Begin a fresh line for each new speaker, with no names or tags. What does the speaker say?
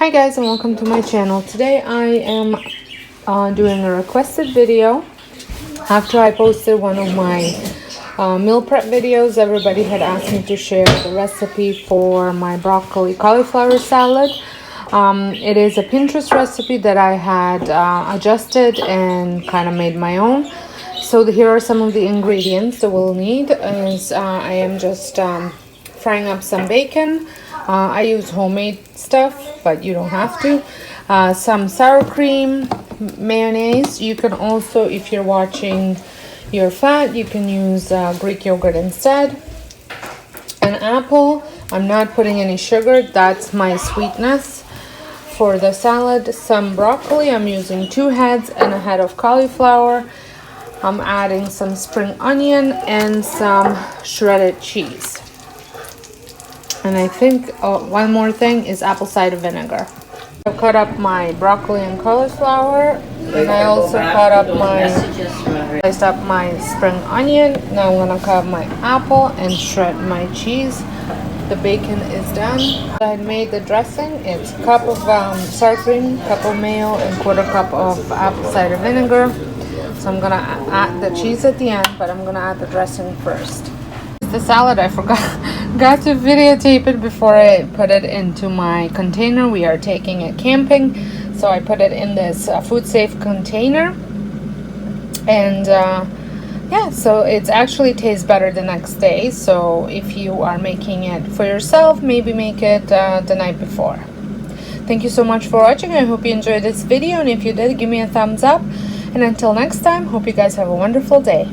Hi guys, and welcome to my channel. Today I am doing a requested video. After I posted one of my meal prep videos, everybody had asked me to share the recipe for my broccoli cauliflower salad. It is a Pinterest recipe that I had adjusted and kind of made my own. So here are some of the ingredients that we'll need. I am just frying up some bacon. I use homemade stuff, but you don't have to. Some sour cream, mayonnaise. You can also, if you're watching your fat, you can use Greek yogurt instead. An apple. I'm not putting any sugar. That's my sweetness for the salad. Some broccoli. I'm using 2 heads and a head of cauliflower. I'm adding some spring onion and some shredded cheese. And I think one more thing is apple cider vinegar. I've cut up my broccoli and cauliflower, and I also sliced up my spring onion. Now I'm gonna cut up my apple and shred my cheese. The bacon is done. I made the dressing. It's a cup of sour cream, cup of mayo, and quarter cup of apple cider vinegar. So I'm gonna add the cheese at the end, but I'm gonna add the dressing first. The salad, I got to videotape it before I put it into my container. We are taking it camping, so I put it in this food safe container, and yeah, so it actually tastes better the next day. So if you are making it for yourself, maybe make it the night before. Thank you so much for watching. I hope you enjoyed this video, and if you did, give me a thumbs up, and until next time, hope you guys have a wonderful day.